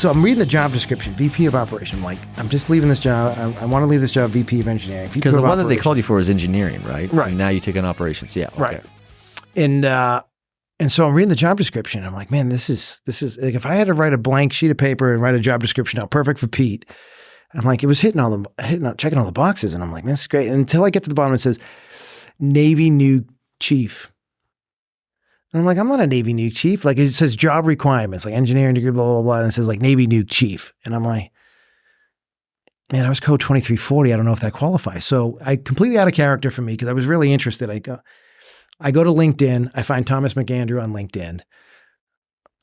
So I'm reading the job description, VP of Operation. I'm like, I'm just leaving this job. I want to leave this job, VP of Engineering. Because the one that they called you for is engineering, right? Right. And now you take on operations. Yeah. Okay. Right. And so I'm reading the job description. I'm like, man, this is like, if I had to write a blank sheet of paper and write a job description out perfect for Pete, I'm like, it was checking all the boxes. And I'm like, man, this is great. Until I get to the bottom, it says Navy new chief. And I'm like, I'm not a Navy new chief. Like, it says job requirements, like engineering degree, blah, blah, blah. And it says like Navy new chief. And I'm like, man, I was code 2340. I don't know if that qualifies. So I completely out of character for me because I was really interested. I go to LinkedIn. I find Thomas McAndrew on LinkedIn.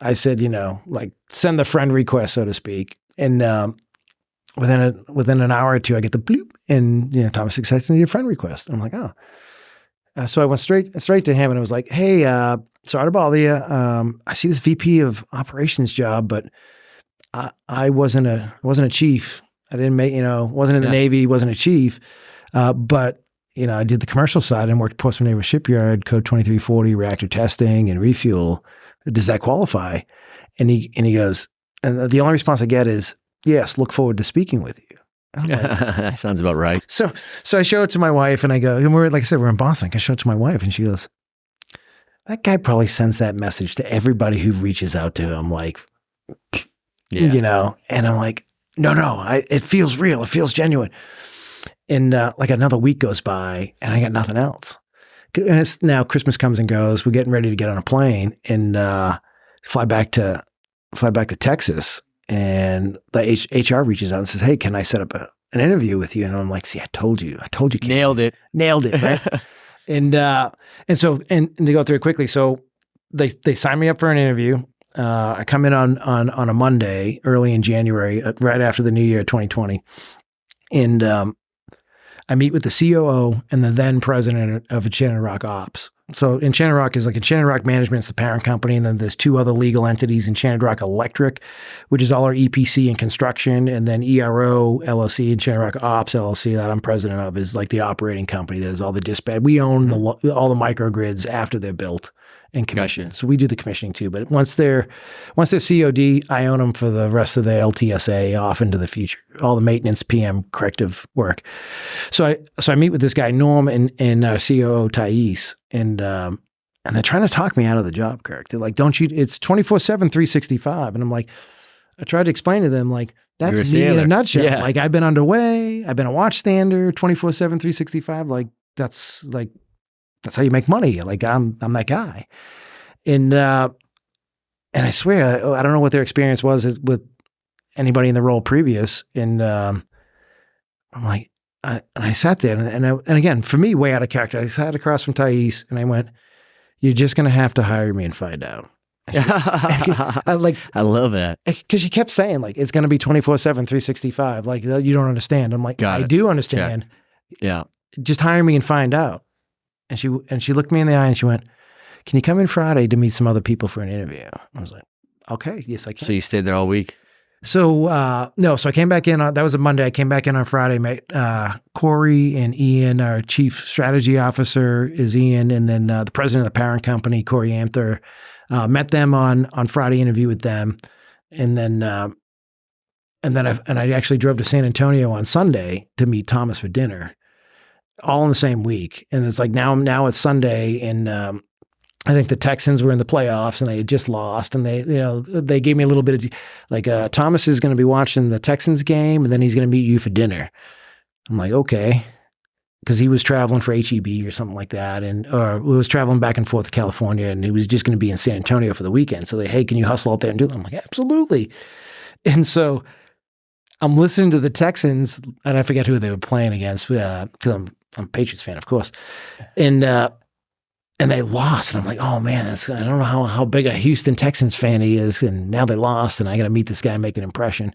I said, like send the friend request, so to speak. And within an hour or two, I get the bloop, and Thomas accepts your friend request. And I'm like, oh. So I went straight to him, and I was like, hey, sorry to bother you. I see this VP of operations job, but I wasn't a chief. I didn't make, wasn't in the Navy, wasn't a chief, but. I did the commercial side and worked at Portsmouth Naval Shipyard, code 2340, reactor testing and refuel. Does that qualify? And he goes, and the only response I get is, yes, look forward to speaking with you. And I'm like, that sounds about right. So I show it to my wife, and I go, and like I said, we're in Boston. I can show it to my wife, and she goes, that guy probably sends that message to everybody who reaches out to him, like, and I'm like, no, it feels real. It feels genuine. And like another week goes by, and I got nothing else. And it's now Christmas comes and goes. We're getting ready to get on a plane and fly back to Texas. And the HR reaches out and says, "Hey, can I set up an interview with you?" And I'm like, "See, I told you, nailed it, right?" and so to go through it quickly, so they signed me up for an interview. I come in on a Monday, early in January, right after the New Year, 2020, and I meet with the COO and the then president of Enchanted Rock Ops. So Enchanted Rock is like Enchanted Rock Management, it's the parent company, and then there's two other legal entities, Enchanted Rock Electric, which is all our EPC and construction, and then ERO LLC, Enchanted Rock Ops LLC, that I'm president of, is like the operating company. There's all the dispatch. We own all the microgrids after they're built and commissioned. Gotcha. So we do the commissioning too. But once they're COD, I own them for the rest of the LTSA off into the future, all the maintenance, PM, corrective work. So I meet with this guy, Norm, and COO Thais, and they're trying to talk me out of the job, Kirk. They're like, it's 24/7, 365. And I'm like, I tried to explain to them, like, that's me in a nutshell. Yeah. Like, I've been underway. I've been a watchstander, 24/7, 365. Like, that's how you make money. Like, I'm that guy. And I swear, I don't know what their experience was with anybody in the role previous. And I'm like, I sat there and again, for me, way out of character, I sat across from Thais and I went, "You're just going to have to hire me and find out." I love that. Because she kept saying, like, it's going to be 24/7, 365. Like, you don't understand. I'm like, I do understand. Check. Yeah. Just hire me and find out. And she looked me in the eye and she went, "Can you come in Friday to meet some other people for an interview?" I was like, "Okay, yes, I can." So you stayed there all week? So, no. So I came back in that was a Monday. I came back in on Friday, met Corey and Ian, our chief strategy officer is Ian. And then the president of the parent company, Corey Amther, met them on Friday, interview with them. And then I actually drove to San Antonio on Sunday to meet Thomas for dinner, all in the same week. And it's like, now it's Sunday, and I think the Texans were in the playoffs and they had just lost, and they gave me a little bit of like, Thomas is going to be watching the Texans game and then he's going to meet you for dinner. I'm like, okay. Cause he was traveling for HEB or something like that. Or we was traveling back and forth to California, and he was just going to be in San Antonio for the weekend. So hey, can you hustle out there and do that? I'm like, absolutely. And so I'm listening to the Texans, and I forget who they were playing against, cause I'm a Patriots fan, of course. And they lost. And I'm like, oh man, I don't know how big a Houston Texans fan he is. And now they lost, and I got to meet this guy and make an impression.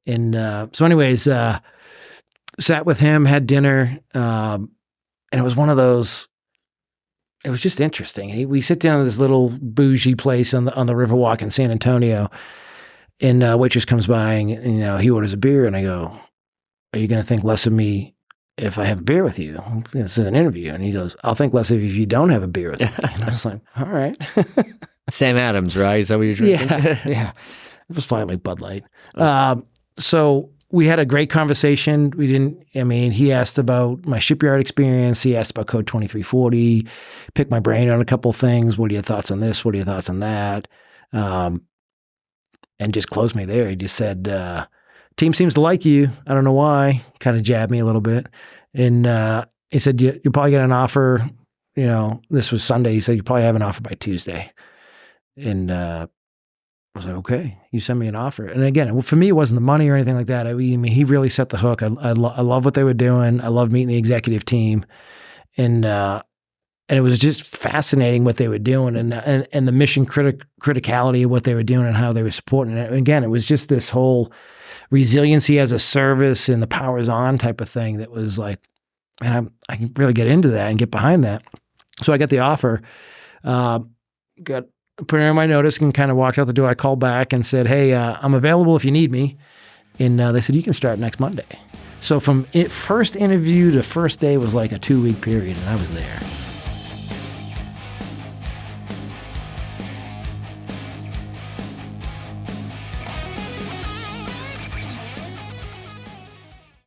And so anyways, sat with him, had dinner. And it was one of those, it was just interesting. We sit down at this little bougie place on the Riverwalk in San Antonio, and waitress comes by and he orders a beer, and I go, "Are you going to think less of me if I have a beer with you? This is an interview." And he goes, "I'll think less of you if you don't have a beer with me." And I was like, all right. Sam Adams, right? Is that what you're drinking? Yeah. It was fine, like Bud Light. So we had a great conversation. He asked about my shipyard experience. He asked about Code 2340, picked my brain on a couple of things. What are your thoughts on this? What are your thoughts on that? And just closed me there. He just said, team seems to like you. I don't know why. Kind of jabbed me a little bit. And he said, you probably get an offer. This was Sunday. He said, you probably have an offer by Tuesday. And I was like, okay, you send me an offer. And again, for me, it wasn't the money or anything like that. I mean, he really set the hook. I love what they were doing. I love meeting the executive team. And it was just fascinating what they were doing and the mission criticality of what they were doing and how they were supporting it. And again, it was just this whole resiliency as a service and the powers on type of thing that was like, man, I can really get into that and get behind that. So I got the offer, put in my notice and kind of walked out the door. I called back and said, hey, I'm available if you need me. And they said, you can start next Monday. So from first interview to first day was like a 2-week period, and I was there.